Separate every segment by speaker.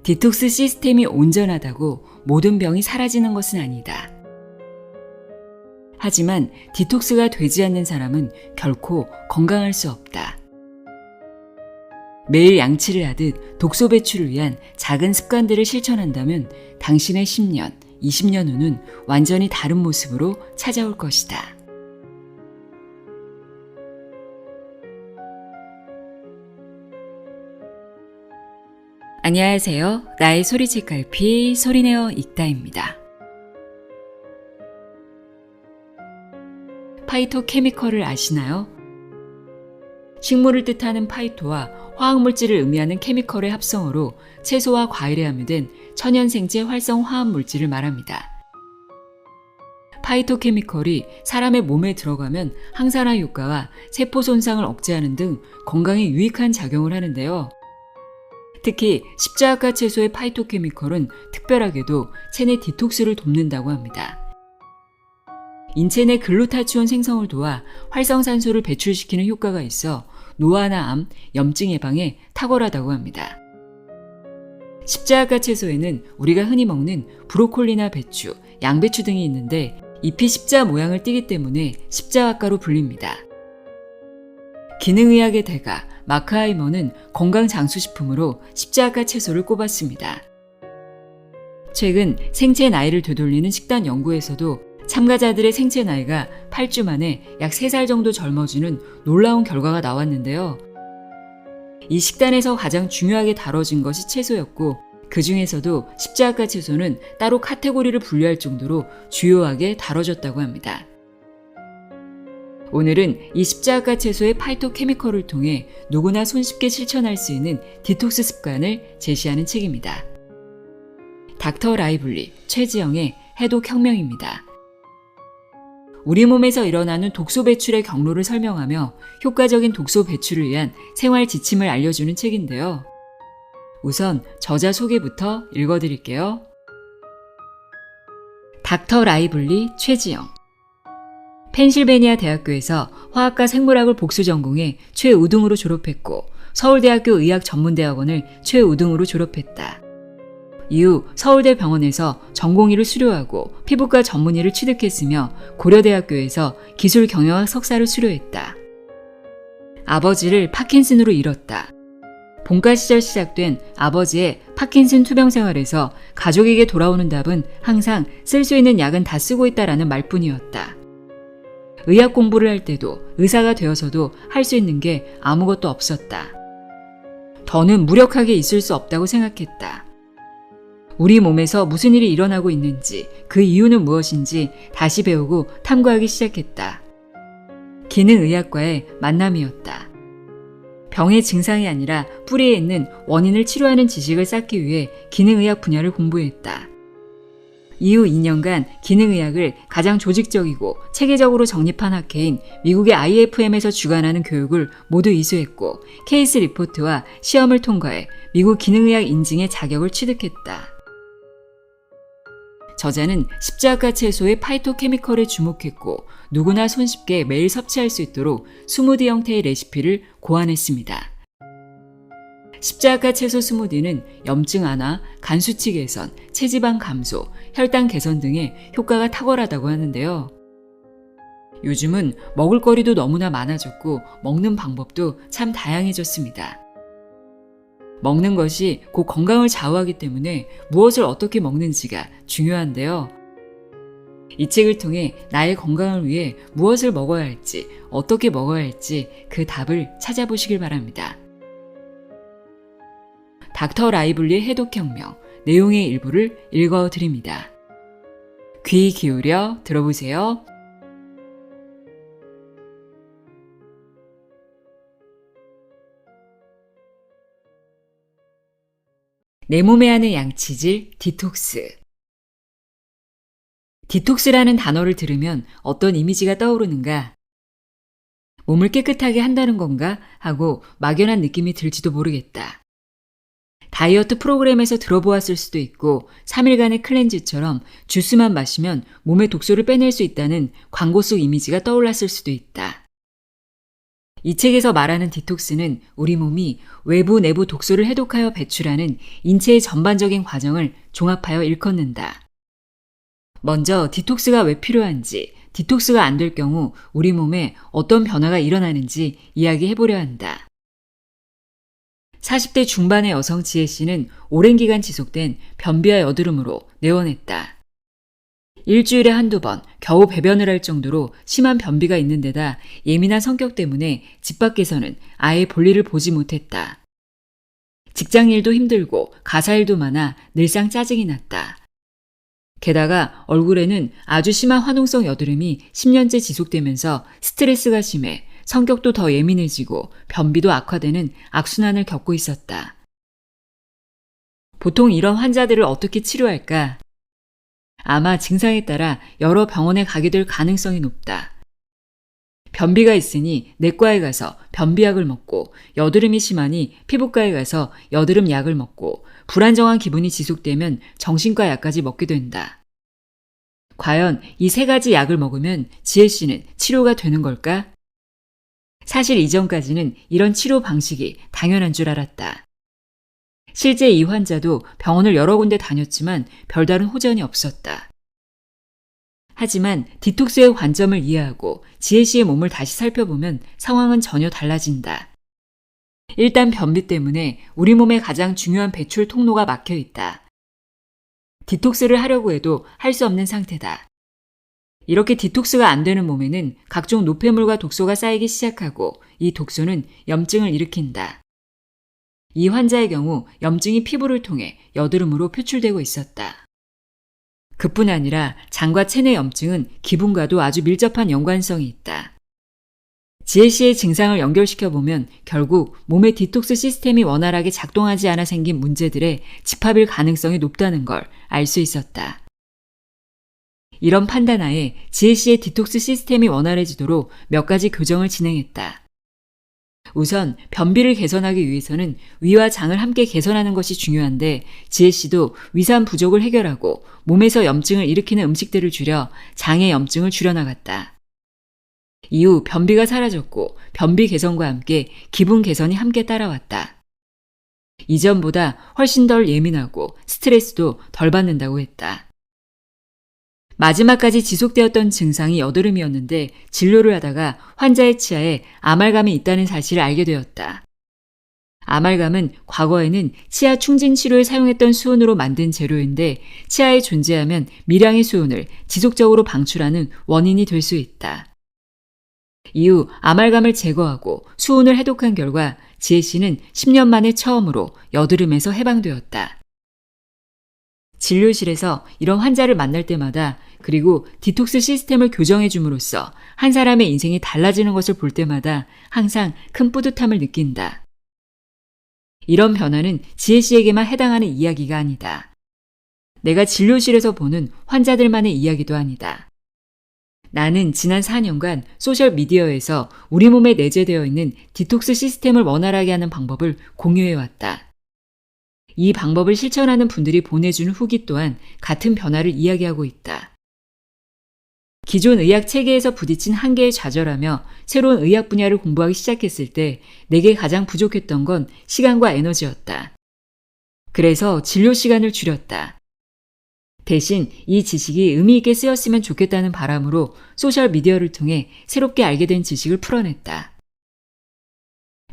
Speaker 1: 디톡스 시스템이 온전하다고 모든 병이 사라지는 것은 아니다. 하지만 디톡스가 되지 않는 사람은 결코 건강할 수 없다. 매일 양치를 하듯 독소 배출을 위한 작은 습관들을 실천한다면 당신의 10년, 20년 후는 완전히 다른 모습으로 찾아올 것이다. 안녕하세요. 나의 소리책 갈피 소리내어 읽다입니다. 파이토케미컬을 아시나요? 식물을 뜻하는 파이토와 화학물질을 의미하는 케미컬의 합성어로 채소와 과일에 함유된 천연생체 활성 화합물질을 말합니다. 파이토케미컬이 사람의 몸에 들어가면 항산화 효과와 세포 손상을 억제하는 등 건강에 유익한 작용을 하는데요. 특히 십자가 채소의 파이토케미컬은 특별하게도 체내 디톡스를 돕는다고 합니다. 인체 내 글루타치온 생성을 도와 활성산소를 배출시키는 효과가 있어 노화나 암, 염증 예방에 탁월하다고 합니다. 십자가 채소에는 우리가 흔히 먹는 브로콜리나 배추, 양배추 등이 있는데 잎이 십자 모양을 띠기 때문에 십자가로 불립니다. 기능의학의 대가 마크 하이머는 건강장수식품으로 십자가 채소를 꼽았습니다. 최근 생체 나이를 되돌리는 식단 연구에서도 참가자들의 생체 나이가 8주 만에 약 3살 정도 젊어지는 놀라운 결과가 나왔는데요. 이 식단에서 가장 중요하게 다뤄진 것이 채소였고 그 중에서도 십자가 채소는 따로 카테고리를 분류할 정도로 주요하게 다뤄졌다고 합니다. 오늘은 이 십자가 채소의 파이토케미컬을 통해 누구나 손쉽게 실천할 수 있는 디톡스 습관을 제시하는 책입니다. 닥터 라이블리, 최지영의 해독혁명입니다. 우리 몸에서 일어나는 독소 배출의 경로를 설명하며 효과적인 독소 배출을 위한 생활 지침을 알려주는 책인데요. 우선 저자 소개부터 읽어드릴게요. 닥터 라이블리 최지영. 펜실베니아 대학교에서 화학과 생물학을 복수 전공해 최우등으로 졸업했고 서울대학교 의학전문대학원을 최우등으로 졸업했다. 이후 서울대 병원에서 전공의를 수료하고 피부과 전문의를 취득했으며 고려대학교에서 기술경영학 석사를 수료했다. 아버지를 파킨슨으로 잃었다. 본과 시절 시작된 아버지의 파킨슨 투병 생활에서 가족에게 돌아오는 답은 항상 쓸 수 있는 약은 다 쓰고 있다라는 말뿐이었다. 의학 공부를 할 때도 의사가 되어서도 할 수 있는 게 아무것도 없었다. 더는 무력하게 있을 수 없다고 생각했다. 우리 몸에서 무슨 일이 일어나고 있는지, 그 이유는 무엇인지 다시 배우고 탐구하기 시작했다. 기능의학과의 만남이었다. 병의 증상이 아니라 뿌리에 있는 원인을 치료하는 지식을 쌓기 위해 기능의학 분야를 공부했다. 이후 2년간 기능의학을 가장 조직적이고 체계적으로 정립한 학회인 미국의 IFM에서 주관하는 교육을 모두 이수했고 케이스 리포트와 시험을 통과해 미국 기능의학 인증의 자격을 취득했다. 저자는 십자가 채소의 파이토케미컬에 주목했고 누구나 손쉽게 매일 섭취할 수 있도록 스무디 형태의 레시피를 고안했습니다. 십자가 채소 스무디는 염증 완화, 간 수치 개선, 체지방 감소, 혈당 개선 등의 효과가 탁월하다고 하는데요. 요즘은 먹을거리도 너무나 많아졌고 먹는 방법도 참 다양해졌습니다. 먹는 것이 곧 건강을 좌우하기 때문에 무엇을 어떻게 먹는지가 중요한데요. 이 책을 통해 나의 건강을 위해 무엇을 먹어야 할지, 어떻게 먹어야 할지 그 답을 찾아보시길 바랍니다. 닥터 라이블리의 해독혁명, 내용의 일부를 읽어드립니다. 귀 기울여 들어보세요. 내 몸에 하는 양치질, 디톡스. 디톡스라는 단어를 들으면 어떤 이미지가 떠오르는가? 몸을 깨끗하게 한다는 건가? 하고 막연한 느낌이 들지도 모르겠다. 다이어트 프로그램에서 들어보았을 수도 있고 3일간의 클렌즈처럼 주스만 마시면 몸의 독소를 빼낼 수 있다는 광고 속 이미지가 떠올랐을 수도 있다. 이 책에서 말하는 디톡스는 우리 몸이 외부 내부 독소를 해독하여 배출하는 인체의 전반적인 과정을 종합하여 일컫는다. 먼저 디톡스가 왜 필요한지, 디톡스가 안 될 경우 우리 몸에 어떤 변화가 일어나는지 이야기해보려 한다. 40대 중반의 여성 지혜 씨는 오랜 기간 지속된 변비와 여드름으로 내원했다. 일주일에 한두 번 겨우 배변을 할 정도로 심한 변비가 있는 데다 예민한 성격 때문에 집 밖에서는 아예 볼일을 보지 못했다. 직장일도 힘들고 가사일도 많아 늘상 짜증이 났다. 게다가 얼굴에는 아주 심한 화농성 여드름이 10년째 지속되면서 스트레스가 심해 성격도 더 예민해지고 변비도 악화되는 악순환을 겪고 있었다. 보통 이런 환자들을 어떻게 치료할까? 아마 증상에 따라 여러 병원에 가게 될 가능성이 높다. 변비가 있으니 내과에 가서 변비약을 먹고, 여드름이 심하니 피부과에 가서 여드름 약을 먹고, 불안정한 기분이 지속되면 정신과 약까지 먹게 된다. 과연 이 세 가지 약을 먹으면 지혜 씨는 치료가 되는 걸까? 사실 이전까지는 이런 치료 방식이 당연한 줄 알았다. 실제 이 환자도 병원을 여러 군데 다녔지만 별다른 호전이 없었다. 하지만 디톡스의 관점을 이해하고 지혜 씨의 몸을 다시 살펴보면 상황은 전혀 달라진다. 일단 변비 때문에 우리 몸의 가장 중요한 배출 통로가 막혀 있다. 디톡스를 하려고 해도 할 수 없는 상태다. 이렇게 디톡스가 안 되는 몸에는 각종 노폐물과 독소가 쌓이기 시작하고 이 독소는 염증을 일으킨다. 이 환자의 경우 염증이 피부를 통해 여드름으로 표출되고 있었다. 그뿐 아니라 장과 체내 염증은 기분과도 아주 밀접한 연관성이 있다. 지혜 씨의 증상을 연결시켜보면 결국 몸의 디톡스 시스템이 원활하게 작동하지 않아 생긴 문제들의 집합일 가능성이 높다는 걸 알 수 있었다. 이런 판단하에 지혜 씨의 디톡스 시스템이 원활해지도록 몇 가지 교정을 진행했다. 우선 변비를 개선하기 위해서는 위와 장을 함께 개선하는 것이 중요한데 지혜 씨도 위산 부족을 해결하고 몸에서 염증을 일으키는 음식들을 줄여 장의 염증을 줄여나갔다. 이후 변비가 사라졌고 변비 개선과 함께 기분 개선이 함께 따라왔다. 이전보다 훨씬 덜 예민하고 스트레스도 덜 받는다고 했다. 마지막까지 지속되었던 증상이 여드름이었는데 진료를 하다가 환자의 치아에 아말감이 있다는 사실을 알게 되었다. 아말감은 과거에는 치아 충진 치료에 사용했던 수은으로 만든 재료인데 치아에 존재하면 미량의 수은을 지속적으로 방출하는 원인이 될 수 있다. 이후 아말감을 제거하고 수은을 해독한 결과 지혜 씨는 10년 만에 처음으로 여드름에서 해방되었다. 진료실에서 이런 환자를 만날 때마다 그리고 디톡스 시스템을 교정해 줌으로써 한 사람의 인생이 달라지는 것을 볼 때마다 항상 큰 뿌듯함을 느낀다. 이런 변화는 지혜 씨에게만 해당하는 이야기가 아니다. 내가 진료실에서 보는 환자들만의 이야기도 아니다. 나는 지난 4년간 소셜미디어에서 우리 몸에 내재되어 있는 디톡스 시스템을 원활하게 하는 방법을 공유해왔다. 이 방법을 실천하는 분들이 보내주는 후기 또한 같은 변화를 이야기하고 있다. 기존 의학 체계에서 부딪힌 한계에 좌절하며 새로운 의학 분야를 공부하기 시작했을 때 내게 가장 부족했던 건 시간과 에너지였다. 그래서 진료 시간을 줄였다. 대신 이 지식이 의미 있게 쓰였으면 좋겠다는 바람으로 소셜미디어를 통해 새롭게 알게 된 지식을 풀어냈다.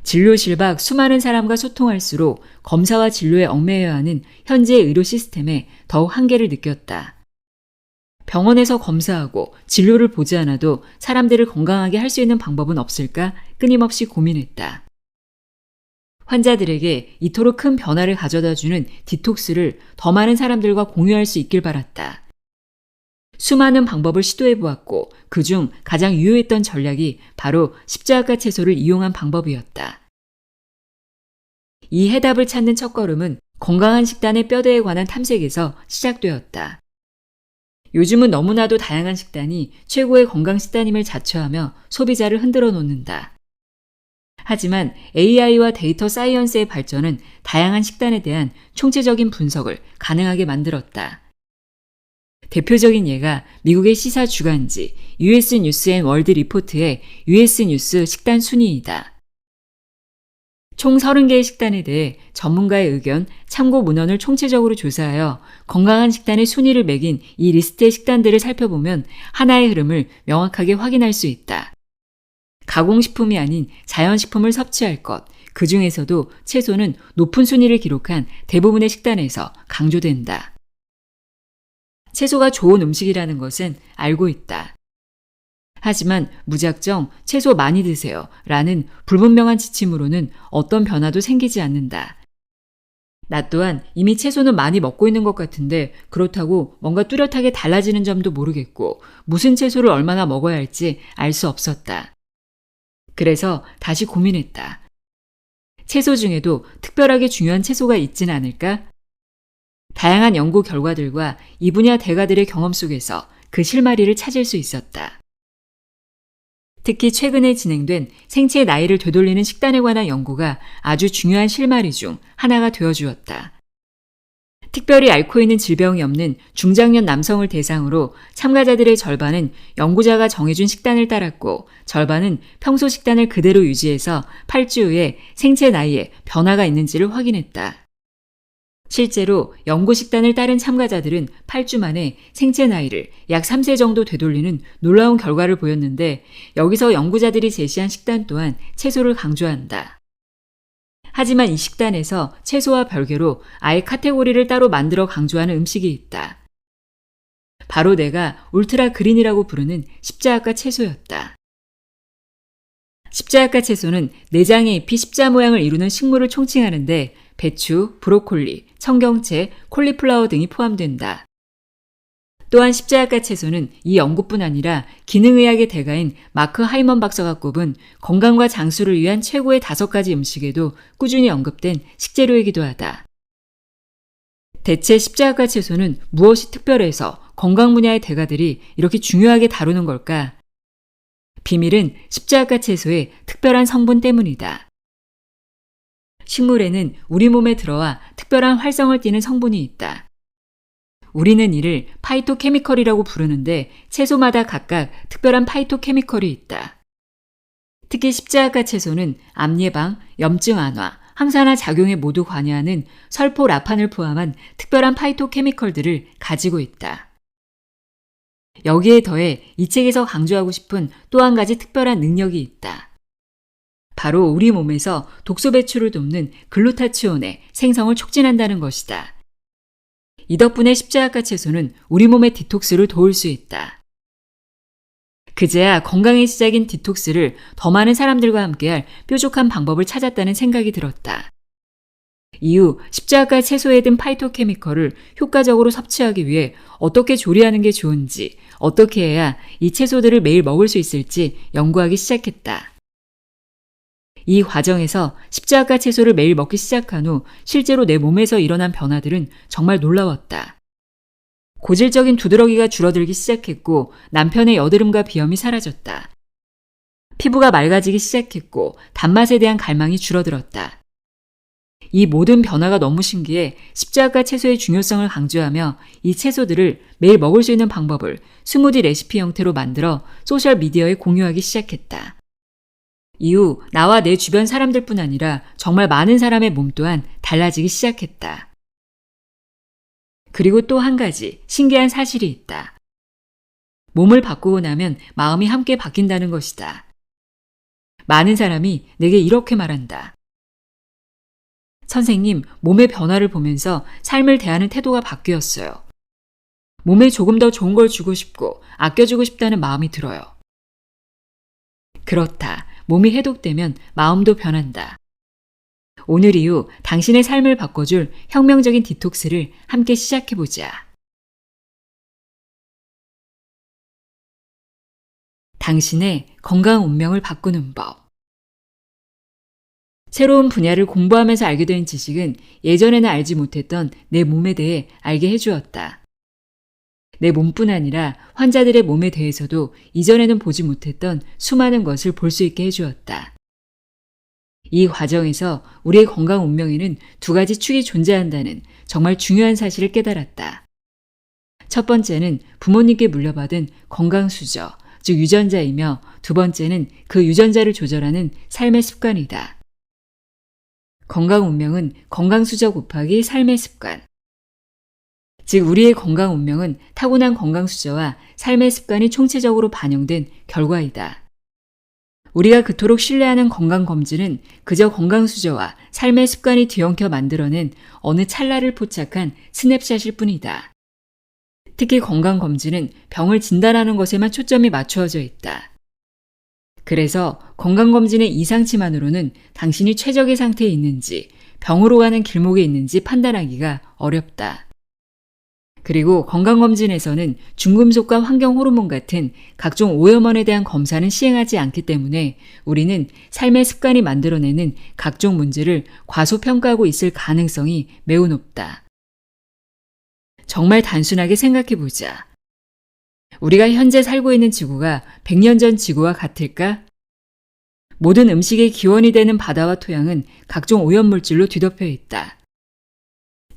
Speaker 1: 진료실 밖 수많은 사람과 소통할수록 검사와 진료에 얽매여야 하는 현재의 의료 시스템에 더욱 한계를 느꼈다. 병원에서 검사하고 진료를 보지 않아도 사람들을 건강하게 할 수 있는 방법은 없을까 끊임없이 고민했다. 환자들에게 이토록 큰 변화를 가져다주는 디톡스를 더 많은 사람들과 공유할 수 있길 바랐다. 수많은 방법을 시도해보았고 그중 가장 유효했던 전략이 바로 십자가 채소를 이용한 방법이었다. 이 해답을 찾는 첫걸음은 건강한 식단의 뼈대에 관한 탐색에서 시작되었다. 요즘은 너무나도 다양한 식단이 최고의 건강 식단임을 자처하며 소비자를 흔들어 놓는다. 하지만 AI와 데이터 사이언스의 발전은 다양한 식단에 대한 총체적인 분석을 가능하게 만들었다. 대표적인 예가 미국의 시사 주간지 US 뉴스 앤 월드 리포트의 US 뉴스 식단 순위이다. 총 30개의 식단에 대해 전문가의 의견, 참고 문헌을 총체적으로 조사하여 건강한 식단의 순위를 매긴 이 리스트의 식단들을 살펴보면 하나의 흐름을 명확하게 확인할 수 있다. 가공식품이 아닌 자연식품을 섭취할 것, 그 중에서도 채소는 높은 순위를 기록한 대부분의 식단에서 강조된다. 채소가 좋은 음식이라는 것은 알고 있다. 하지만 무작정 채소 많이 드세요 라는 불분명한 지침으로는 어떤 변화도 생기지 않는다. 나 또한 이미 채소는 많이 먹고 있는 것 같은데 그렇다고 뭔가 뚜렷하게 달라지는 점도 모르겠고 무슨 채소를 얼마나 먹어야 할지 알 수 없었다. 그래서 다시 고민했다. 채소 중에도 특별하게 중요한 채소가 있진 않을까? 다양한 연구 결과들과 이 분야 대가들의 경험 속에서 그 실마리를 찾을 수 있었다. 특히 최근에 진행된 생체 나이를 되돌리는 식단에 관한 연구가 아주 중요한 실마리 중 하나가 되어주었다. 특별히 앓고 있는 질병이 없는 중장년 남성을 대상으로 참가자들의 절반은 연구자가 정해준 식단을 따랐고 절반은 평소 식단을 그대로 유지해서 8주 후에 생체 나이에 변화가 있는지를 확인했다. 실제로 연구 식단을 따른 참가자들은 8주 만에 생체 나이를 약 3세 정도 되돌리는 놀라운 결과를 보였는데 여기서 연구자들이 제시한 식단 또한 채소를 강조한다. 하지만 이 식단에서 채소와 별개로 아예 카테고리를 따로 만들어 강조하는 음식이 있다. 바로 내가 울트라 그린이라고 부르는 십자악과 채소였다. 십자악과 채소는 내장의 잎이 십자 모양을 이루는 식물을 총칭하는데 배추, 브로콜리, 청경채, 콜리플라워 등이 포함된다. 또한 십자악과 채소는 이 연구뿐 아니라 기능의학의 대가인 마크 하이먼 박사가 꼽은 건강과 장수를 위한 최고의 5가지 음식에도 꾸준히 언급된 식재료이기도 하다. 대체 십자악과 채소는 무엇이 특별해서 건강 분야의 대가들이 이렇게 중요하게 다루는 걸까? 비밀은 십자악과 채소의 특별한 성분 때문이다. 식물에는 우리 몸에 들어와 특별한 활성을 띠는 성분이 있다. 우리는 이를 파이토케미컬이라고 부르는데 채소마다 각각 특별한 파이토케미컬이 있다. 특히 십자악과 채소는 암 예방, 염증 완화, 항산화 작용에 모두 관여하는 설포라판을 포함한 특별한 파이토케미컬들을 가지고 있다. 여기에 더해 이 책에서 강조하고 싶은 또 한 가지 특별한 능력이 있다. 바로 우리 몸에서 독소 배출을 돕는 글루타치온의 생성을 촉진한다는 것이다. 이 덕분에 십자악과 채소는 우리 몸의 디톡스를 도울 수 있다. 그제야 건강의 시작인 디톡스를 더 많은 사람들과 함께할 뾰족한 방법을 찾았다는 생각이 들었다. 이후 십자악과 채소에 든 파이토케미컬을 효과적으로 섭취하기 위해 어떻게 조리하는 게 좋은지, 어떻게 해야 이 채소들을 매일 먹을 수 있을지 연구하기 시작했다. 이 과정에서 십자악과 채소를 매일 먹기 시작한 후 실제로 내 몸에서 일어난 변화들은 정말 놀라웠다. 고질적인 두드러기가 줄어들기 시작했고 남편의 여드름과 비염이 사라졌다. 피부가 맑아지기 시작했고 단맛에 대한 갈망이 줄어들었다. 이 모든 변화가 너무 신기해 십자악과 채소의 중요성을 강조하며 이 채소들을 매일 먹을 수 있는 방법을 스무디 레시피 형태로 만들어 소셜미디어에 공유하기 시작했다. 이후 나와 내 주변 사람들뿐 아니라 정말 많은 사람의 몸 또한 달라지기 시작했다. 그리고 또 한 가지 신기한 사실이 있다. 몸을 바꾸고 나면 마음이 함께 바뀐다는 것이다. 많은 사람이 내게 이렇게 말한다. 선생님, 몸의 변화를 보면서 삶을 대하는 태도가 바뀌었어요. 몸에 조금 더 좋은 걸 주고 싶고 아껴주고 싶다는 마음이 들어요. 그렇다. 몸이 해독되면 마음도 변한다. 오늘 이후 당신의 삶을 바꿔줄 혁명적인 디톡스를 함께 시작해보자. 당신의 건강 운명을 바꾸는 법. 새로운 분야를 공부하면서 알게 된 지식은 예전에는 알지 못했던 내 몸에 대해 알게 해주었다. 내 몸뿐 아니라 환자들의 몸에 대해서도 이전에는 보지 못했던 수많은 것을 볼 수 있게 해주었다. 이 과정에서 우리의 건강 운명에는 2가지 축이 존재한다는 정말 중요한 사실을 깨달았다. 첫 번째는 부모님께 물려받은 건강수저, 즉 유전자이며 두 번째는 그 유전자를 조절하는 삶의 습관이다. 건강 운명은 건강수저 곱하기 삶의 습관. 즉 우리의 건강 운명은 타고난 건강수저와 삶의 습관이 총체적으로 반영된 결과이다. 우리가 그토록 신뢰하는 건강검진은 그저 건강수저와 삶의 습관이 뒤엉켜 만들어낸 어느 찰나를 포착한 스냅샷일 뿐이다. 특히 건강검진은 병을 진단하는 것에만 초점이 맞추어져 있다. 그래서 건강검진의 이상치만으로는 당신이 최적의 상태에 있는지, 병으로 가는 길목에 있는지 판단하기가 어렵다. 그리고 건강검진에서는 중금속과 환경호르몬 같은 각종 오염원에 대한 검사는 시행하지 않기 때문에 우리는 삶의 습관이 만들어내는 각종 문제를 과소평가하고 있을 가능성이 매우 높다. 정말 단순하게 생각해보자. 우리가 현재 살고 있는 지구가 100년 전 지구와 같을까? 모든 음식의 기원이 되는 바다와 토양은 각종 오염물질로 뒤덮여 있다.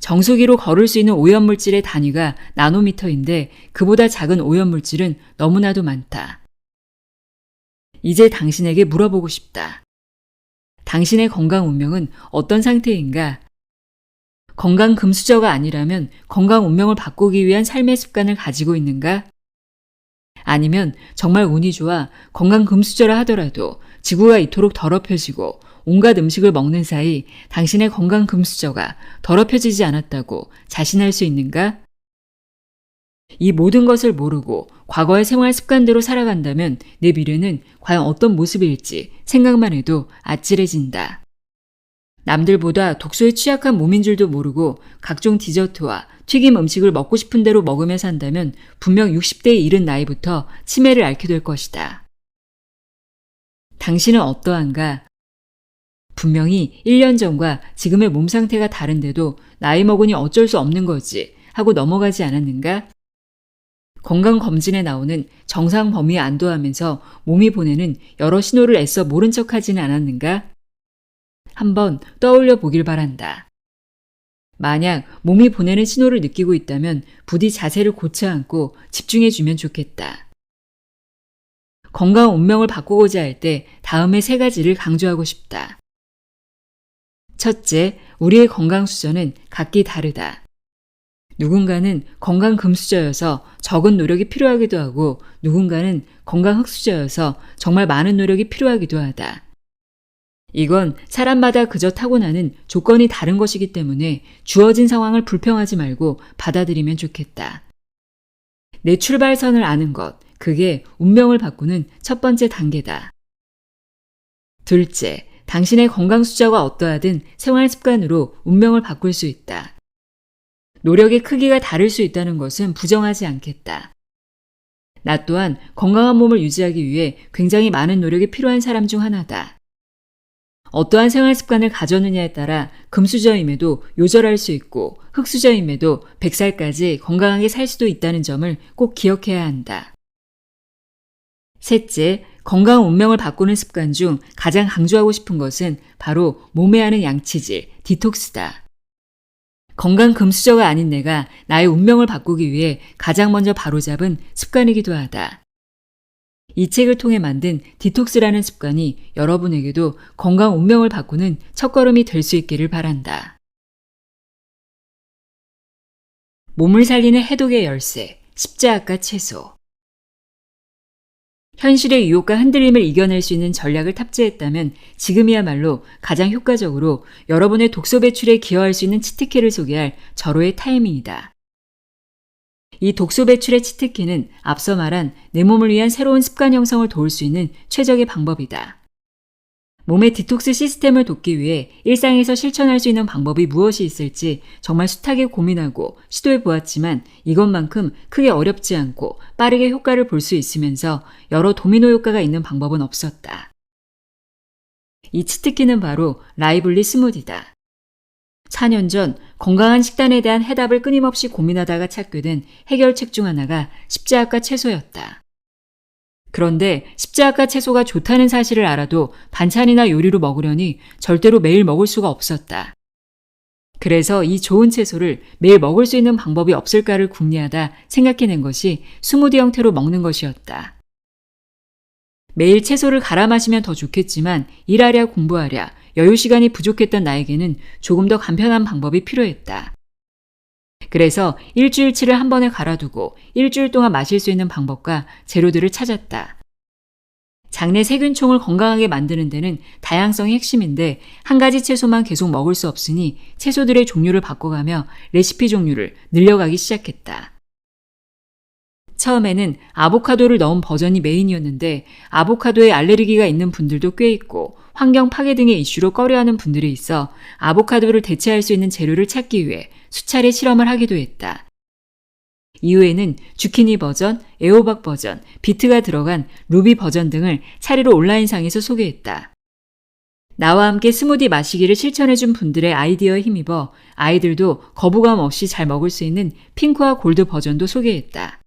Speaker 1: 정수기로 걸을 수 있는 오염물질의 단위가 나노미터인데 그보다 작은 오염물질은 너무나도 많다. 이제 당신에게 물어보고 싶다. 당신의 건강 운명은 어떤 상태인가? 건강 금수저가 아니라면 건강 운명을 바꾸기 위한 삶의 습관을 가지고 있는가? 아니면 정말 운이 좋아 건강 금수저라 하더라도 지구가 이토록 더럽혀지고 온갖 음식을 먹는 사이 당신의 건강 금수저가 더럽혀지지 않았다고 자신할 수 있는가? 이 모든 것을 모르고 과거의 생활 습관대로 살아간다면 내 미래는 과연 어떤 모습일지 생각만 해도 아찔해진다. 남들보다 독소에 취약한 몸인 줄도 모르고 각종 디저트와 튀김 음식을 먹고 싶은 대로 먹으며 산다면 분명 60대에 이른 나이부터 치매를 앓게 될 것이다. 당신은 어떠한가? 분명히 1년 전과 지금의 몸 상태가 다른데도 나이 먹으니 어쩔 수 없는 거지 하고 넘어가지 않았는가? 건강검진에 나오는 정상 범위에 안도하면서 몸이 보내는 여러 신호를 애써 모른 척하지는 않았는가? 한번 떠올려 보길 바란다. 만약 몸이 보내는 신호를 느끼고 있다면 부디 자세를 고쳐 앉고 집중해주면 좋겠다. 건강 운명을 바꾸고자 할 때 다음의 3가지를 강조하고 싶다. 첫째, 우리의 건강수저는 각기 다르다. 누군가는 건강 금수저여서 적은 노력이 필요하기도 하고 누군가는 건강 흙수저여서 정말 많은 노력이 필요하기도 하다. 이건 사람마다 그저 타고나는 조건이 다른 것이기 때문에 주어진 상황을 불평하지 말고 받아들이면 좋겠다. 내 출발선을 아는 것, 그게 운명을 바꾸는 첫 번째 단계다. 둘째, 당신의 건강 수저가 어떠하든 생활 습관으로 운명을 바꿀 수 있다. 노력의 크기가 다를 수 있다는 것은 부정하지 않겠다. 나 또한 건강한 몸을 유지하기 위해 굉장히 많은 노력이 필요한 사람 중 하나다. 어떠한 생활 습관을 가졌느냐에 따라 금수저임에도 요절할 수 있고 흙수저임에도 100살까지 건강하게 살 수도 있다는 점을 꼭 기억해야 한다. 셋째, 건강 운명을 바꾸는 습관 중 가장 강조하고 싶은 것은 바로 몸에 하는 양치질, 디톡스다. 건강 금수저가 아닌 내가 나의 운명을 바꾸기 위해 가장 먼저 바로잡은 습관이기도 하다. 이 책을 통해 만든 디톡스라는 습관이 여러분에게도 건강 운명을 바꾸는 첫걸음이 될 수 있기를 바란다. 몸을 살리는 해독의 열쇠, 십자가 채소. 현실의 유혹과 흔들림을 이겨낼 수 있는 전략을 탑재했다면 지금이야말로 가장 효과적으로 여러분의 독소 배출에 기여할 수 있는 치트키를 소개할 절호의 타이밍이다. 이 독소 배출의 치트키는 앞서 말한 내 몸을 위한 새로운 습관 형성을 도울 수 있는 최적의 방법이다. 몸의 디톡스 시스템을 돕기 위해 일상에서 실천할 수 있는 방법이 무엇이 있을지 정말 숱하게 고민하고 시도해 보았지만 이것만큼 크게 어렵지 않고 빠르게 효과를 볼 수 있으면서 여러 도미노 효과가 있는 방법은 없었다. 이 치트키는 바로 라이블리 스무디다. 4년 전 건강한 식단에 대한 해답을 끊임없이 고민하다가 찾게 된 해결책 중 하나가 십자가 채소였다. 그런데 십자가 채소가 좋다는 사실을 알아도 반찬이나 요리로 먹으려니 절대로 매일 먹을 수가 없었다. 그래서 이 좋은 채소를 매일 먹을 수 있는 방법이 없을까를 궁리하다 생각해낸 것이 스무디 형태로 먹는 것이었다. 매일 채소를 갈아 마시면 더 좋겠지만 일하랴 공부하랴 여유 시간이 부족했던 나에게는 조금 더 간편한 방법이 필요했다. 그래서 일주일치를 한 번에 갈아두고 일주일 동안 마실 수 있는 방법과 재료들을 찾았다. 장내 세균총을 건강하게 만드는 데는 다양성이 핵심인데 한 가지 채소만 계속 먹을 수 없으니 채소들의 종류를 바꿔가며 레시피 종류를 늘려가기 시작했다. 처음에는 아보카도를 넣은 버전이 메인이었는데 아보카도에 알레르기가 있는 분들도 꽤 있고 환경 파괴 등의 이슈로 꺼려하는 분들이 있어 아보카도를 대체할 수 있는 재료를 찾기 위해 수차례 실험을 하기도 했다. 이후에는 주키니 버전, 애호박 버전, 비트가 들어간 루비 버전 등을 차례로 온라인상에서 소개했다. 나와 함께 스무디 마시기를 실천해준 분들의 아이디어에 힘입어 아이들도 거부감 없이 잘 먹을 수 있는 핑크와 골드 버전도 소개했다.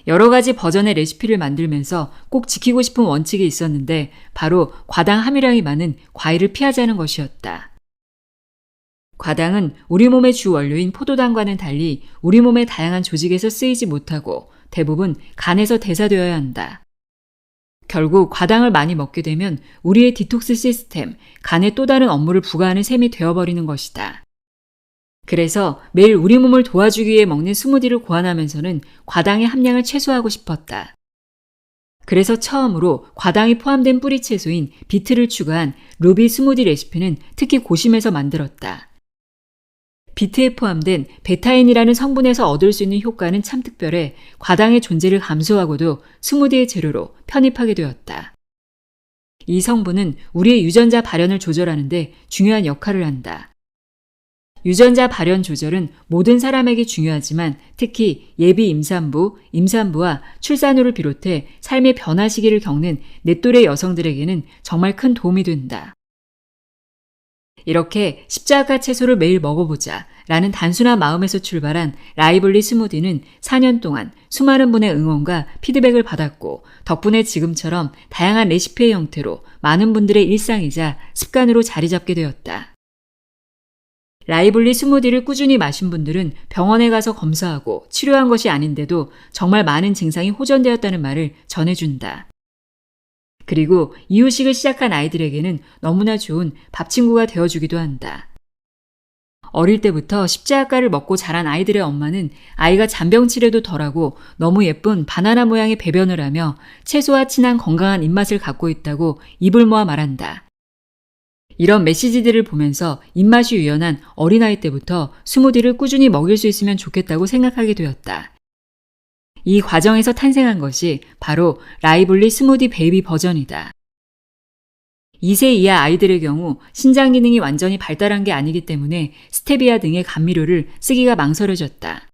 Speaker 1: 여러 가지 버전의 레시피를 만들면서 꼭 지키고 싶은 원칙이 있었는데 바로 과당 함유량이 많은 과일을 피하자는 것이었다. 과당은 우리 몸의 주 원료인 포도당과는 달리 우리 몸의 다양한 조직에서 쓰이지 못하고 대부분 간에서 대사되어야 한다. 결국 과당을 많이 먹게 되면 우리의 디톡스 시스템, 간에 또 다른 업무를 부과하는 셈이 되어버리는 것이다. 그래서 매일 우리 몸을 도와주기 위해 먹는 스무디를 고안하면서는 과당의 함량을 최소화하고 싶었다. 그래서 처음으로 과당이 포함된 뿌리 채소인 비트를 추가한 루비 스무디 레시피는 특히 고심해서 만들었다. 비트에 포함된 베타인이라는 성분에서 얻을 수 있는 효과는 참 특별해 과당의 존재를 감수하고도 스무디의 재료로 편입하게 되었다. 이 성분은 우리의 유전자 발현을 조절하는 데 중요한 역할을 한다. 유전자 발현 조절은 모든 사람에게 중요하지만 특히 예비 임산부, 임산부와 출산후를 비롯해 삶의 변화 시기를 겪는 내 또래 여성들에게는 정말 큰 도움이 된다. 이렇게 십자가 채소를 매일 먹어보자 라는 단순한 마음에서 출발한 라이블리 스무디는 4년 동안 수많은 분의 응원과 피드백을 받았고 덕분에 지금처럼 다양한 레시피의 형태로 많은 분들의 일상이자 습관으로 자리 잡게 되었다. 라이블리 스무디를 꾸준히 마신 분들은 병원에 가서 검사하고 치료한 것이 아닌데도 정말 많은 증상이 호전되었다는 말을 전해준다. 그리고 이유식을 시작한 아이들에게는 너무나 좋은 밥 친구가 되어주기도 한다. 어릴 때부터 십자가를 먹고 자란 아이들의 엄마는 아이가 잔병치레도 덜하고 너무 예쁜 바나나 모양의 배변을 하며 채소와 친한 건강한 입맛을 갖고 있다고 입을 모아 말한다. 이런 메시지들을 보면서 입맛이 유연한 어린아이 때부터 스무디를 꾸준히 먹일 수 있으면 좋겠다고 생각하게 되었다. 이 과정에서 탄생한 것이 바로 라이블리 스무디 베이비 버전이다. 2세 이하 아이들의 경우 신장 기능이 완전히 발달한 게 아니기 때문에 스테비아 등의 감미료를 쓰기가 망설여졌다.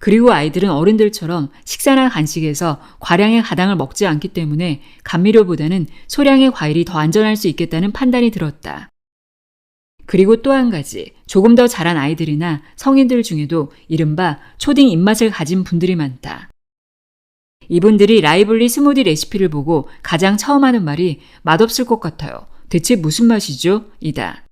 Speaker 1: 그리고 아이들은 어른들처럼 식사나 간식에서 과량의 가당을 먹지 않기 때문에 감미료보다는 소량의 과일이 더 안전할 수 있겠다는 판단이 들었다. 그리고 또 한 가지, 조금 더 자란 아이들이나 성인들 중에도 이른바 초딩 입맛을 가진 분들이 많다. 이분들이 라이블리 스무디 레시피를 보고 가장 처음 하는 말이 맛없을 것 같아요. 대체 무슨 맛이죠? 이다.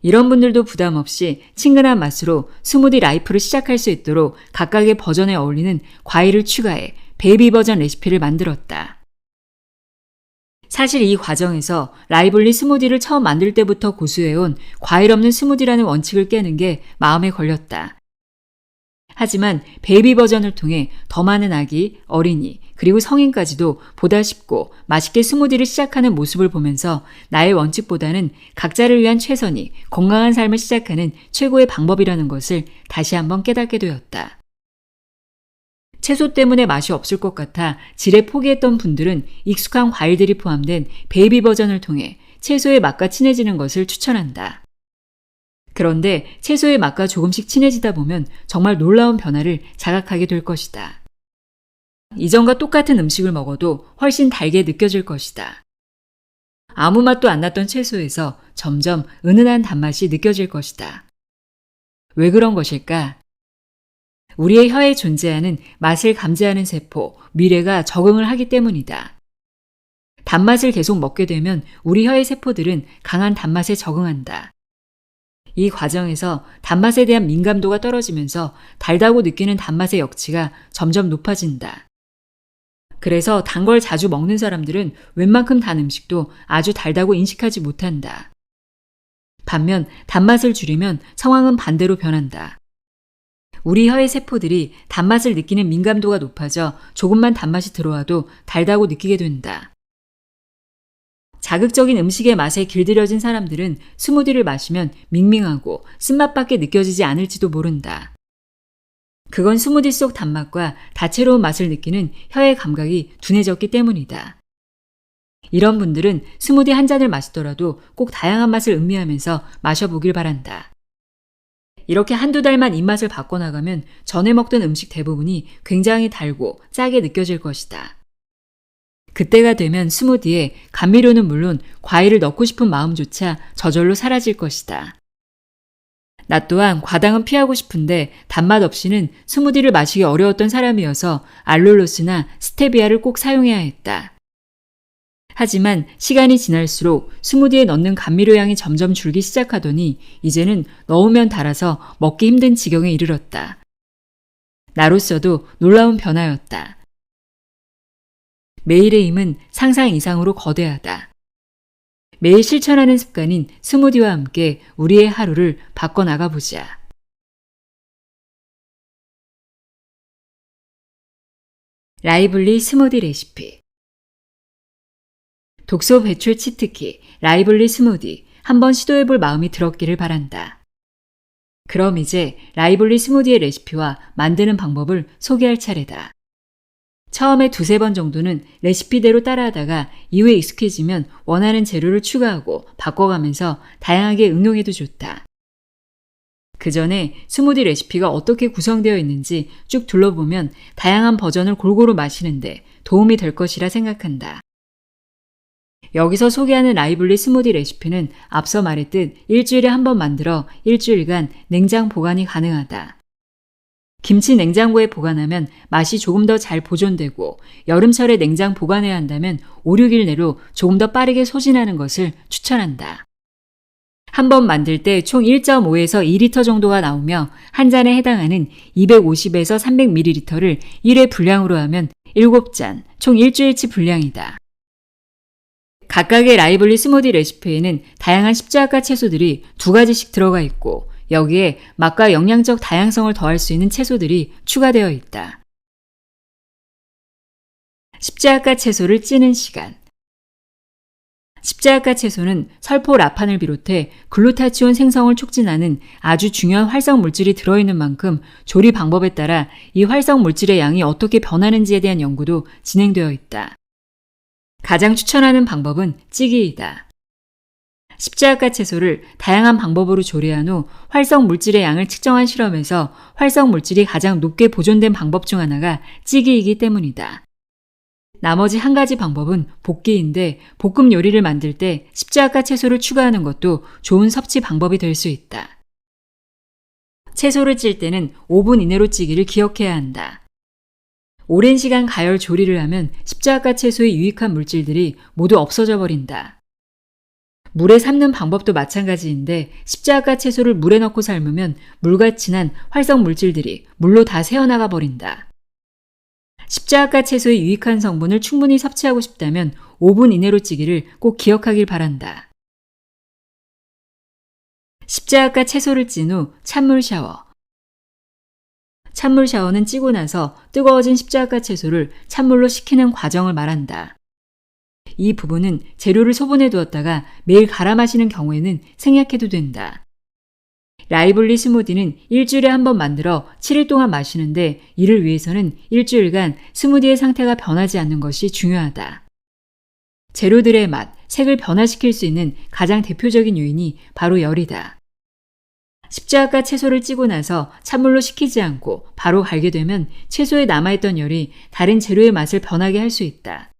Speaker 1: 이런 분들도 부담 없이 친근한 맛으로 스무디 라이프를 시작할 수 있도록 각각의 버전에 어울리는 과일을 추가해 베이비 버전 레시피를 만들었다. 사실 이 과정에서 라이블리 스무디를 처음 만들 때부터 고수해온 과일 없는 스무디라는 원칙을 깨는 게 마음에 걸렸다. 하지만 베이비 버전을 통해 더 많은 아기, 어린이, 그리고 성인까지도 보다 쉽고 맛있게 스무디를 시작하는 모습을 보면서 나의 원칙보다는 각자를 위한 최선이 건강한 삶을 시작하는 최고의 방법이라는 것을 다시 한번 깨닫게 되었다. 채소 때문에 맛이 없을 것 같아 지레 포기했던 분들은 익숙한 과일들이 포함된 베이비 버전을 통해 채소의 맛과 친해지는 것을 추천한다. 그런데 채소의 맛과 조금씩 친해지다 보면 정말 놀라운 변화를 자각하게 될 것이다. 이전과 똑같은 음식을 먹어도 훨씬 달게 느껴질 것이다. 아무 맛도 안 났던 채소에서 점점 은은한 단맛이 느껴질 것이다. 왜 그런 것일까? 우리의 혀에 존재하는 맛을 감지하는 세포, 미뢰가 적응을 하기 때문이다. 단맛을 계속 먹게 되면 우리 혀의 세포들은 강한 단맛에 적응한다. 이 과정에서 단맛에 대한 민감도가 떨어지면서 달다고 느끼는 단맛의 역치가 점점 높아진다. 그래서 단 걸 자주 먹는 사람들은 웬만큼 단 음식도 아주 달다고 인식하지 못한다. 반면 단맛을 줄이면 상황은 반대로 변한다. 우리 혀의 세포들이 단맛을 느끼는 민감도가 높아져 조금만 단맛이 들어와도 달다고 느끼게 된다. 자극적인 음식의 맛에 길들여진 사람들은 스무디를 마시면 밍밍하고 쓴맛밖에 느껴지지 않을지도 모른다. 그건 스무디 속 단맛과 다채로운 맛을 느끼는 혀의 감각이 둔해졌기 때문이다. 이런 분들은 스무디 한 잔을 마시더라도 꼭 다양한 맛을 음미하면서 마셔보길 바란다. 이렇게 한두 달만 입맛을 바꿔나가면 전에 먹던 음식 대부분이 굉장히 달고 짜게 느껴질 것이다. 그때가 되면 스무디에 감미료는 물론 과일을 넣고 싶은 마음조차 저절로 사라질 것이다. 나 또한 과당은 피하고 싶은데 단맛 없이는 스무디를 마시기 어려웠던 사람이어서 알룰로스나 스테비아를 꼭 사용해야 했다. 하지만 시간이 지날수록 스무디에 넣는 감미료 양이 점점 줄기 시작하더니 이제는 넣으면 달아서 먹기 힘든 지경에 이르렀다. 나로서도 놀라운 변화였다. 매일의 힘은 상상 이상으로 거대하다. 매일 실천하는 습관인 스무디와 함께 우리의 하루를 바꿔나가 보자. 라이블리 스무디 레시피. 독소 배출 치트키 라이블리 스무디 한번 시도해볼 마음이 들었기를 바란다. 그럼 이제 라이블리 스무디의 레시피와 만드는 방법을 소개할 차례다. 처음에 두세 번 정도는 레시피대로 따라하다가 이후에 익숙해지면 원하는 재료를 추가하고 바꿔가면서 다양하게 응용해도 좋다. 그 전에 스무디 레시피가 어떻게 구성되어 있는지 쭉 둘러보면 다양한 버전을 골고루 마시는데 도움이 될 것이라 생각한다. 여기서 소개하는 라이블리 스무디 레시피는 앞서 말했듯 일주일에 한 번 만들어 일주일간 냉장 보관이 가능하다. 김치 냉장고에 보관하면 맛이 조금 더 잘 보존되고 여름철에 냉장 보관해야 한다면 5, 6일 내로 조금 더 빠르게 소진하는 것을 추천한다. 한 번 만들 때 총 1.5에서 2리터 정도가 나오며 한 잔에 해당하는 250에서 300ml를 1회 분량으로 하면 7잔, 총 일주일치 분량이다. 각각의 라이블리 스무디 레시피에는 다양한 십자가 채소들이 2가지씩 들어가 있고 여기에 맛과 영양적 다양성을 더할 수 있는 채소들이 추가되어 있다. 십자가 채소를 찌는 시간. 십자가 채소는 설포라판을 비롯해 글루타치온 생성을 촉진하는 아주 중요한 활성 물질이 들어있는 만큼 조리 방법에 따라 이 활성 물질의 양이 어떻게 변하는지에 대한 연구도 진행되어 있다. 가장 추천하는 방법은 찌기이다. 십자가 채소를 다양한 방법으로 조리한 후 활성 물질의 양을 측정한 실험에서 활성 물질이 가장 높게 보존된 방법 중 하나가 찌기이기 때문이다. 나머지 한 가지 방법은 볶기인데 볶음 요리를 만들 때 십자가 채소를 추가하는 것도 좋은 섭취 방법이 될 수 있다. 채소를 찔 때는 5분 이내로 찌기를 기억해야 한다. 오랜 시간 가열 조리를 하면 십자가 채소의 유익한 물질들이 모두 없어져 버린다. 물에 삶는 방법도 마찬가지인데 십자가 채소를 물에 넣고 삶으면 물과 친한 활성 물질들이 물로 다 새어나가 버린다. 십자가 채소의 유익한 성분을 충분히 섭취하고 싶다면 5분 이내로 찌기를 꼭 기억하길 바란다. 십자가 채소를 찐 후 찬물 샤워. 찬물 샤워는 찌고 나서 뜨거워진 십자가 채소를 찬물로 식히는 과정을 말한다. 이 부분은 재료를 소분해 두었다가 매일 갈아 마시는 경우에는 생략해도 된다. 라이블리 스무디는 일주일에 한 번 만들어 7일 동안 마시는데 이를 위해서는 일주일간 스무디의 상태가 변하지 않는 것이 중요하다. 재료들의 맛, 색을 변화시킬 수 있는 가장 대표적인 요인이 바로 열이다. 십자가 채소를 찌고 나서 찬물로 식히지 않고 바로 갈게 되면 채소에 남아있던 열이 다른 재료의 맛을 변하게 할 수 있다.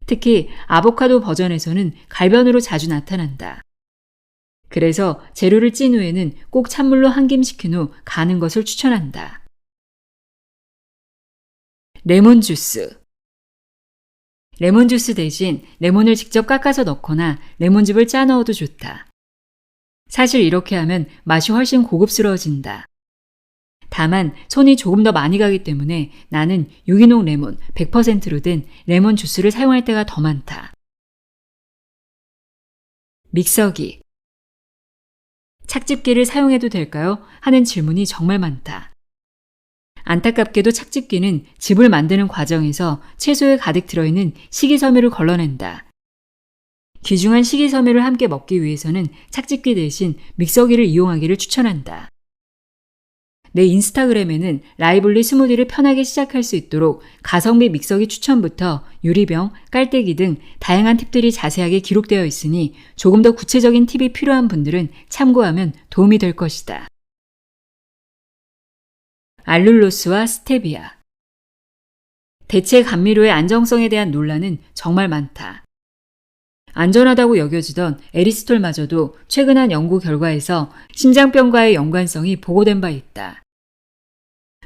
Speaker 1: 특히 아보카도 버전에서는 갈변으로 자주 나타난다. 그래서 재료를 찐 후에는 꼭 찬물로 한 김 식힌 후 가는 것을 추천한다. 레몬 주스. 레몬 주스 대신 레몬을 직접 깎아서 넣거나 레몬즙을 짜 넣어도 좋다. 사실 이렇게 하면 맛이 훨씬 고급스러워진다. 다만 손이 조금 더 많이 가기 때문에 나는 유기농 레몬 100%로 된 레몬 주스를 사용할 때가 더 많다. 믹서기. 착즙기를 사용해도 될까요? 하는 질문이 정말 많다. 안타깝게도 착즙기는 즙을 만드는 과정에서 채소에 가득 들어있는 식이섬유를 걸러낸다. 귀중한 식이섬유를 함께 먹기 위해서는 착즙기 대신 믹서기를 이용하기를 추천한다. 내 인스타그램에는 라이블리 스무디를 편하게 시작할 수 있도록 가성비 믹서기 추천부터 유리병, 깔때기 등 다양한 팁들이 자세하게 기록되어 있으니 조금 더 구체적인 팁이 필요한 분들은 참고하면 도움이 될 것이다. 알룰로스와 스테비아. 대체 감미료의 안정성에 대한 논란은 정말 많다. 안전하다고 여겨지던 에리스톨마저도 최근 한 연구 결과에서 심장병과의 연관성이 보고된 바 있다.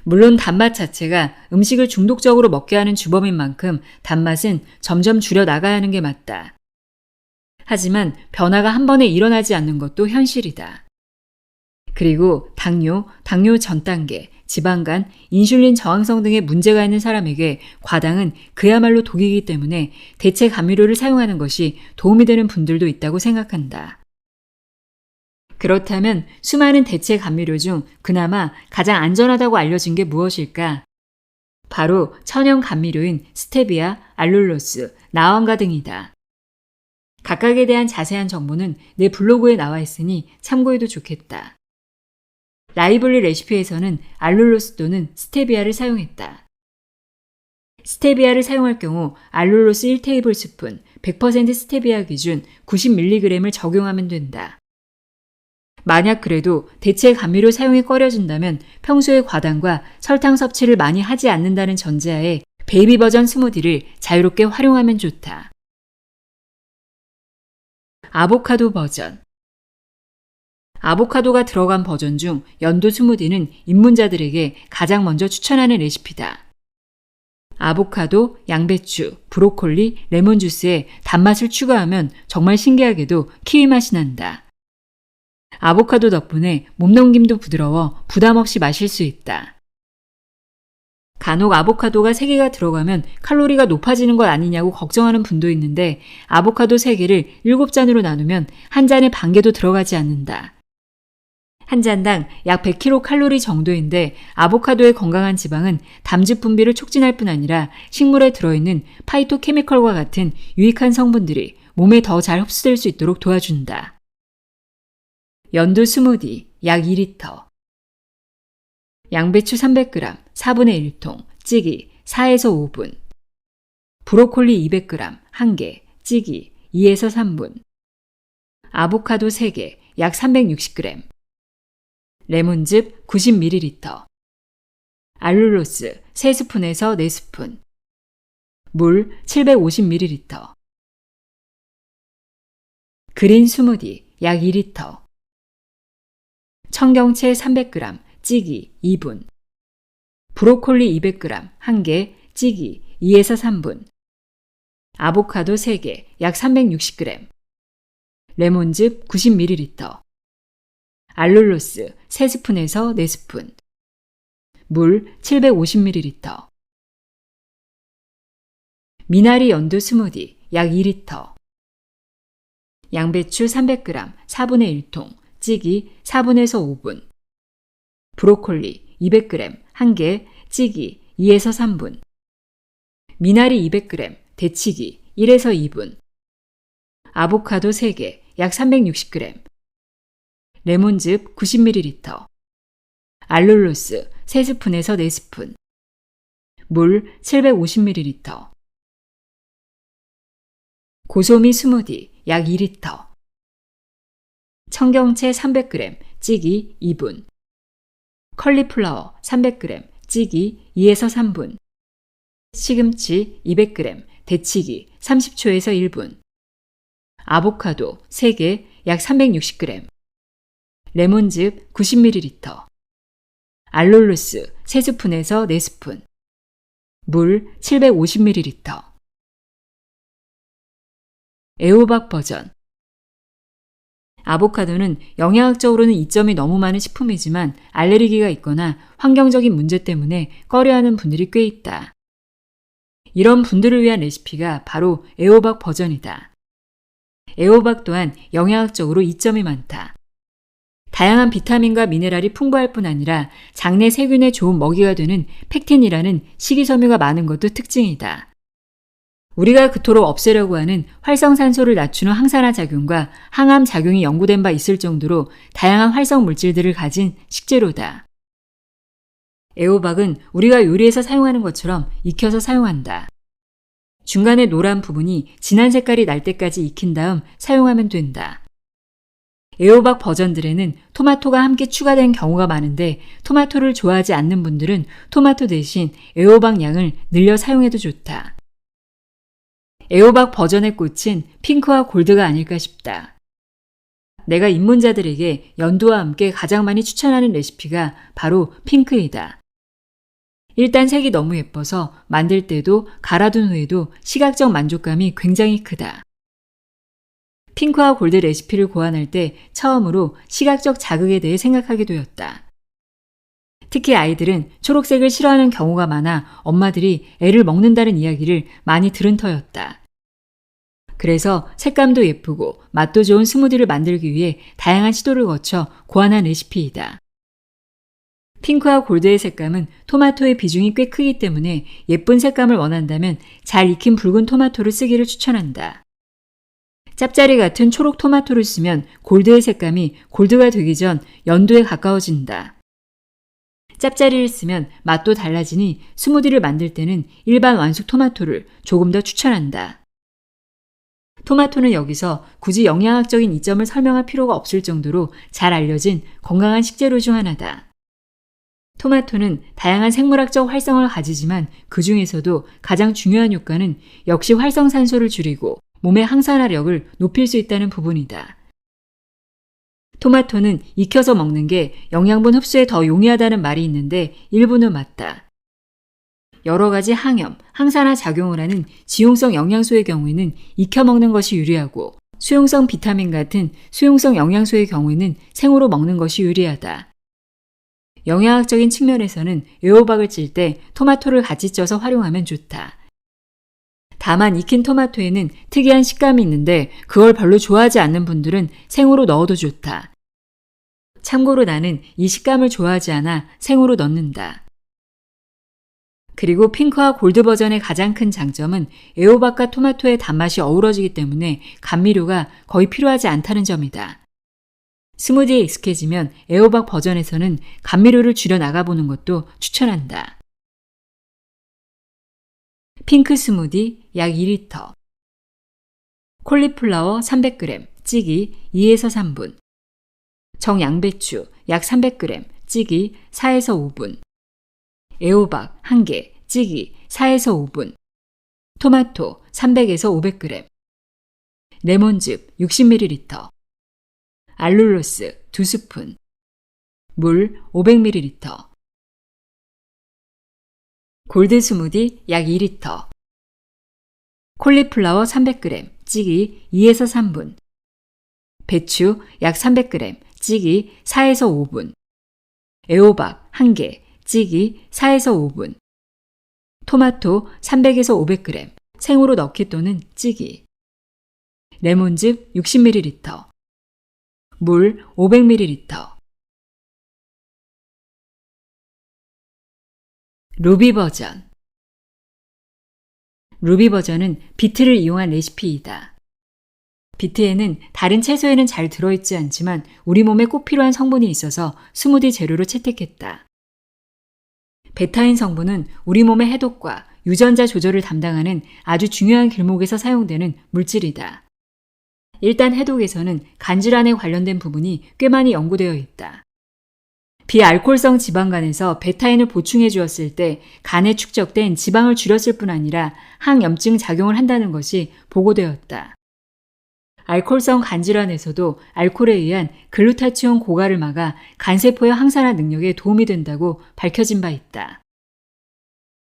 Speaker 1: 물론 단맛 자체가 음식을 중독적으로 먹게 하는 주범인 만큼 단맛은 점점 줄여 나가야 하는 게 맞다. 하지만 변화가 한 번에 일어나지 않는 것도 현실이다. 그리고 당뇨 전 단계, 지방간, 인슐린 저항성 등의 문제가 있는 사람에게 과당은 그야말로 독이기 때문에 대체 감미료를 사용하는 것이 도움이 되는 분들도 있다고 생각한다. 그렇다면 수많은 대체 감미료 중 그나마 가장 안전하다고 알려진 게 무엇일까? 바로 천연 감미료인 스테비아, 알룰로스, 나원가 등이다. 각각에 대한 자세한 정보는 내 블로그에 나와 있으니 참고해도 좋겠다. 라이블리 레시피에서는 알룰로스 또는 스테비아를 사용했다. 스테비아를 사용할 경우 알룰로스 1테이블스푼, 100% 스테비아 기준 90mg을 적용하면 된다. 만약 그래도 대체 감미료 사용이 꺼려진다면 평소에 과당과 설탕 섭취를 많이 하지 않는다는 전제하에 베이비 버전 스무디를 자유롭게 활용하면 좋다. 아보카도 버전. 아보카도가 들어간 버전 중 연두 스무디는 입문자들에게 가장 먼저 추천하는 레시피다. 아보카도, 양배추, 브로콜리, 레몬 주스에 단맛을 추가하면 정말 신기하게도 키위 맛이 난다. 아보카도 덕분에 몸넘김도 부드러워 부담 없이 마실 수 있다. 간혹 아보카도가 3개가 들어가면 칼로리가 높아지는 것 아니냐고 걱정하는 분도 있는데 아보카도 3개를 7잔으로 나누면 한 잔에 반 개도 들어가지 않는다. 한 잔당 약 100kcal 정도인데 아보카도의 건강한 지방은 담즙 분비를 촉진할 뿐 아니라 식물에 들어있는 파이토케미컬과 같은 유익한 성분들이 몸에 더 잘 흡수될 수 있도록 도와준다. 연두 스무디 약 2리터. 양배추 300g 4분의 1통 찌기 4에서 5분. 브로콜리 200g 1개 찌기 2에서 3분. 아보카도 3개 약 360g. 레몬즙 90ml. 알룰로스 3스푼에서 4스푼. 물 750ml. 그린 스무디 약 2리터. 청경채 300g 찌기 2분. 브로콜리 200g 1개 찌기 2에서 3분. 아보카도 3개 약 360g. 레몬즙 90ml. 알룰로스 3스푼에서 4스푼. 물 750ml. 미나리 연두 스무디 약 2리터. 양배추 300g 4분의 1통 찌기 4분에서 5분. 브로콜리 200g 1개 찌기 2에서 3분. 미나리 200g 데치기 1에서 2분. 아보카도 3개 약 360g. 레몬즙 90ml. 알룰로스 3스푼에서 4스푼. 물 750ml. 고소미 스무디 약 2리터. 청경채 300g 찌기 2분. 컬리플라워 300g 찌기 2에서 3분. 시금치 200g 데치기 30초에서 1분. 아보카도 3개 약 360g. 레몬즙 90ml. 알룰로스 3스푼에서 4스푼. 물 750ml. 애호박 버전. 아보카도는 영양학적으로는 이점이 너무 많은 식품이지만 알레르기가 있거나 환경적인 문제 때문에 꺼려하는 분들이 꽤 있다. 이런 분들을 위한 레시피가 바로 애호박 버전이다. 애호박 또한 영양학적으로 이점이 많다. 다양한 비타민과 미네랄이 풍부할 뿐 아니라 장내 세균에 좋은 먹이가 되는 펙틴이라는 식이섬유가 많은 것도 특징이다. 우리가 그토록 없애려고 하는 활성산소를 낮추는 항산화 작용과 항암 작용이 연구된 바 있을 정도로 다양한 활성 물질들을 가진 식재료다. 애호박은 우리가 요리에서 사용하는 것처럼 익혀서 사용한다. 중간에 노란 부분이 진한 색깔이 날 때까지 익힌 다음 사용하면 된다. 애호박 버전들에는 토마토가 함께 추가된 경우가 많은데 토마토를 좋아하지 않는 분들은 토마토 대신 애호박 양을 늘려 사용해도 좋다. 애호박 버전의 꽃은 핑크와 골드가 아닐까 싶다. 내가 입문자들에게 연두와 함께 가장 많이 추천하는 레시피가 바로 핑크이다. 일단 색이 너무 예뻐서 만들 때도 갈아둔 후에도 시각적 만족감이 굉장히 크다. 핑크와 골드 레시피를 고안할 때 처음으로 시각적 자극에 대해 생각하게 되었다. 특히 아이들은 초록색을 싫어하는 경우가 많아 엄마들이 애를 먹는다는 이야기를 많이 들은 터였다. 그래서 색감도 예쁘고 맛도 좋은 스무디를 만들기 위해 다양한 시도를 거쳐 고안한 레시피이다. 핑크와 골드의 색감은 토마토의 비중이 꽤 크기 때문에 예쁜 색감을 원한다면 잘 익힌 붉은 토마토를 쓰기를 추천한다. 짭짜리 같은 초록 토마토를 쓰면 골드의 색감이 골드가 되기 전 연두에 가까워진다. 짭짜리를 쓰면 맛도 달라지니 스무디를 만들 때는 일반 완숙 토마토를 조금 더 추천한다. 토마토는 여기서 굳이 영양학적인 이점을 설명할 필요가 없을 정도로 잘 알려진 건강한 식재료 중 하나다. 토마토는 다양한 생물학적 활성을 가지지만 그 중에서도 가장 중요한 효과는 역시 활성산소를 줄이고 몸의 항산화력을 높일 수 있다는 부분이다. 토마토는 익혀서 먹는 게 영양분 흡수에 더 용이하다는 말이 있는데 일부는 맞다. 여러 가지 항염, 항산화 작용을 하는 지용성 영양소의 경우에는 익혀 먹는 것이 유리하고 수용성 비타민 같은 수용성 영양소의 경우에는 생으로 먹는 것이 유리하다. 영양학적인 측면에서는 애호박을 찔 때 토마토를 같이 쪄서 활용하면 좋다. 다만 익힌 토마토에는 특이한 식감이 있는데 그걸 별로 좋아하지 않는 분들은 생으로 넣어도 좋다. 참고로 나는 이 식감을 좋아하지 않아 생으로 넣는다. 그리고 핑크와 골드 버전의 가장 큰 장점은 애호박과 토마토의 단맛이 어우러지기 때문에 감미료가 거의 필요하지 않다는 점이다. 스무디에 익숙해지면 애호박 버전에서는 감미료를 줄여 나가보는 것도 추천한다. 핑크 스무디 약 2리터, 콜리플라워 300g, 찌기 2에서 3분, 정양배추 약 300g, 찌기 4에서 5분, 애호박 1개, 찌기 4에서 5분, 토마토 300에서 500g, 레몬즙 60ml, 알룰로스 2스푼, 물 500ml, 골드 스무디 약 2리터, 콜리플라워 300g, 찌기 2에서 3분, 배추 약 300g, 찌기 4에서 5분, 애호박 1개, 찌기 4에서 5분, 토마토 300에서 500g, 생으로 넣기 또는 찌기, 레몬즙 60ml, 물 500ml. 루비 버전. 루비 버전은 비트를 이용한 레시피이다. 비트에는 다른 채소에는 잘 들어있지 않지만 우리 몸에 꼭 필요한 성분이 있어서 스무디 재료로 채택했다. 베타인 성분은 우리 몸의 해독과 유전자 조절을 담당하는 아주 중요한 길목에서 사용되는 물질이다. 일단 해독에서는 간질환에 관련된 부분이 꽤 많이 연구되어 있다. 비알코올성 지방간에서 베타인을 보충해 주었을 때 간에 축적된 지방을 줄였을 뿐 아니라 항염증 작용을 한다는 것이 보고되었다. 알코올성 간질환에서도 알코올에 의한 글루타치온 고갈을 막아 간세포의 항산화 능력에 도움이 된다고 밝혀진 바 있다.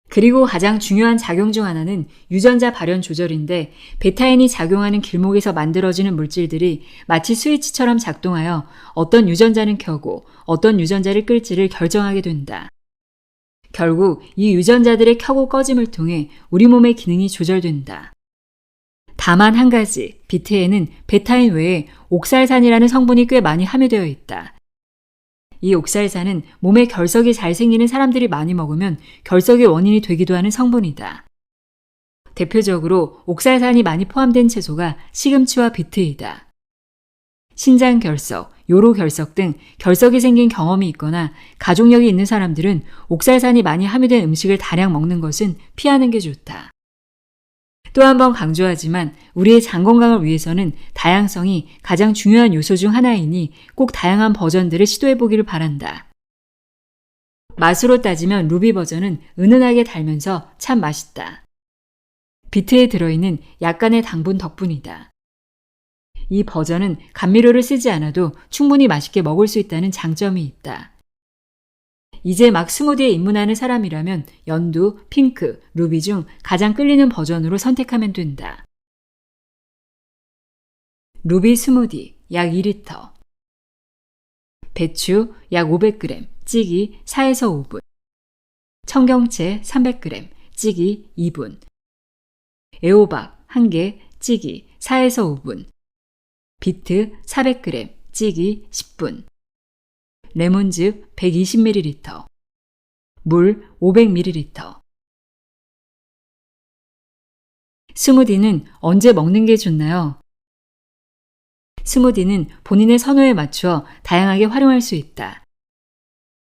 Speaker 1: 그리고 가장 중요한 작용 중 하나는 유전자 발현 조절인데 베타인이 작용하는 길목에서 만들어지는 물질들이 마치 스위치처럼 작동하여 어떤 유전자는 켜고 어떤 유전자를 끌지를 결정하게 된다. 결국 이 유전자들의 켜고 꺼짐을 통해 우리 몸의 기능이 조절된다. 다만 한 가지, 비트에는 베타인 외에 옥살산이라는 성분이 꽤 많이 함유되어 있다. 이 옥살산은 몸에 결석이 잘 생기는 사람들이 많이 먹으면 결석의 원인이 되기도 하는 성분이다. 대표적으로 옥살산이 많이 포함된 채소가 시금치와 비트이다. 신장 결석, 요로 결석 등 결석이 생긴 경험이 있거나 가족력이 있는 사람들은 옥살산이 많이 함유된 음식을 다량 먹는 것은 피하는 게 좋다. 또 한 번 강조하지만 우리의 장 건강을 위해서는 다양성이 가장 중요한 요소 중 하나이니 꼭 다양한 버전들을 시도해보기를 바란다. 맛으로 따지면 루비 버전은 은은하게 달면서 참 맛있다. 비트에 들어있는 약간의 당분 덕분이다. 이 버전은 감미료를 쓰지 않아도 충분히 맛있게 먹을 수 있다는 장점이 있다. 이제 막 스무디에 입문하는 사람이라면 연두, 핑크, 루비 중 가장 끌리는 버전으로 선택하면 된다. 루비 스무디 약 2리터, 배추 약 500g, 찌기 4에서 5분, 청경채 300g, 찌기 2분, 애호박 1개, 찌기 4에서 5분, 비트 400g, 찌기 10분, 레몬즙 120ml, 물 500ml. 스무디는 언제 먹는 게 좋나요? 스무디는 본인의 선호에 맞추어 다양하게 활용할 수 있다.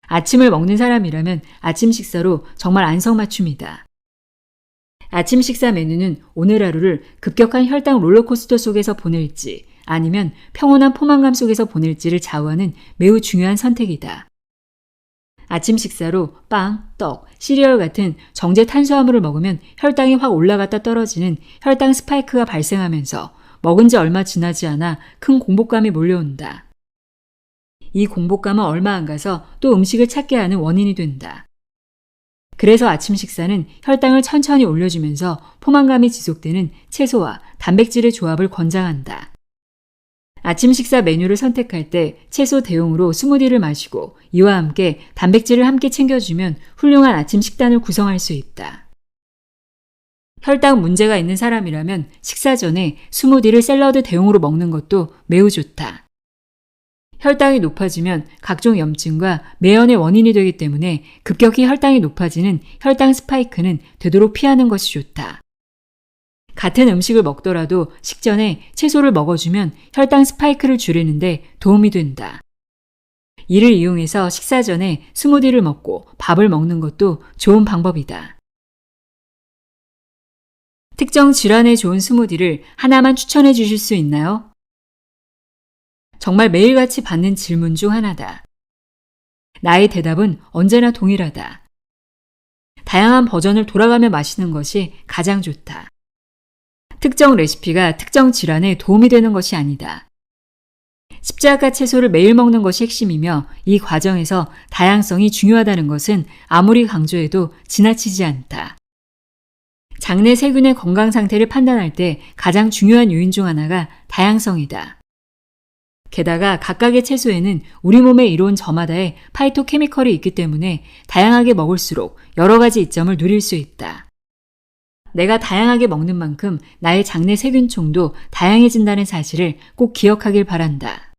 Speaker 1: 아침을 먹는 사람이라면 아침 식사로 정말 안성맞춤이다. 아침 식사 메뉴는 오늘 하루를 급격한 혈당 롤러코스터 속에서 보낼지 아니면 평온한 포만감 속에서 보낼지를 좌우하는 매우 중요한 선택이다. 아침 식사로 빵, 떡, 시리얼 같은 정제 탄수화물을 먹으면 혈당이 확 올라갔다 떨어지는 혈당 스파이크가 발생하면서 먹은 지 얼마 지나지 않아 큰 공복감이 몰려온다. 이 공복감은 얼마 안 가서 또 음식을 찾게 하는 원인이 된다. 그래서 아침 식사는 혈당을 천천히 올려주면서 포만감이 지속되는 채소와 단백질의 조합을 권장한다. 아침 식사 메뉴를 선택할 때 채소 대용으로 스무디를 마시고 이와 함께 단백질을 함께 챙겨주면 훌륭한 아침 식단을 구성할 수 있다. 혈당 문제가 있는 사람이라면 식사 전에 스무디를 샐러드 대용으로 먹는 것도 매우 좋다. 혈당이 높아지면 각종 염증과 매연의 원인이 되기 때문에 급격히 혈당이 높아지는 혈당 스파이크는 되도록 피하는 것이 좋다. 같은 음식을 먹더라도 식전에 채소를 먹어주면 혈당 스파이크를 줄이는데 도움이 된다. 이를 이용해서 식사 전에 스무디를 먹고 밥을 먹는 것도 좋은 방법이다. 특정 질환에 좋은 스무디를 하나만 추천해 주실 수 있나요? 정말 매일같이 받는 질문 중 하나다. 나의 대답은 언제나 동일하다. 다양한 버전을 돌아가며 마시는 것이 가장 좋다. 특정 레시피가 특정 질환에 도움이 되는 것이 아니다. 십자가 채소를 매일 먹는 것이 핵심이며 이 과정에서 다양성이 중요하다는 것은 아무리 강조해도 지나치지 않다. 장내 세균의 건강 상태를 판단할 때 가장 중요한 요인 중 하나가 다양성이다. 게다가 각각의 채소에는 우리 몸에 이로운 저마다의 파이토케미컬이 있기 때문에 다양하게 먹을수록 여러 가지 이점을 누릴 수 있다. 내가 다양하게 먹는 만큼 나의 장내 세균총도 다양해진다는 사실을 꼭 기억하길 바란다.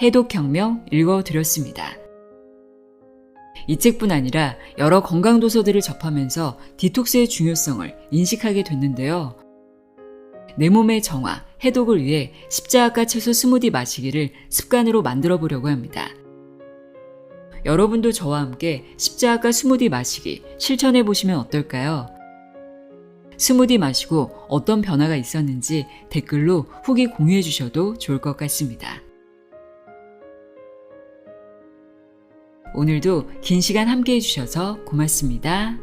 Speaker 1: 해독혁명 읽어드렸습니다. 이 책뿐 아니라 여러 건강도서들을 접하면서 디톡스의 중요성을 인식하게 됐는데요. 내 몸의 정화, 해독을 위해 십자가 채소 스무디 마시기를 습관으로 만들어 보려고 합니다. 여러분도 저와 함께 십자가 스무디 마시기 실천해 보시면 어떨까요? 스무디 마시고 어떤 변화가 있었는지 댓글로 후기 공유해 주셔도 좋을 것 같습니다. 오늘도 긴 시간 함께 해주셔서 고맙습니다.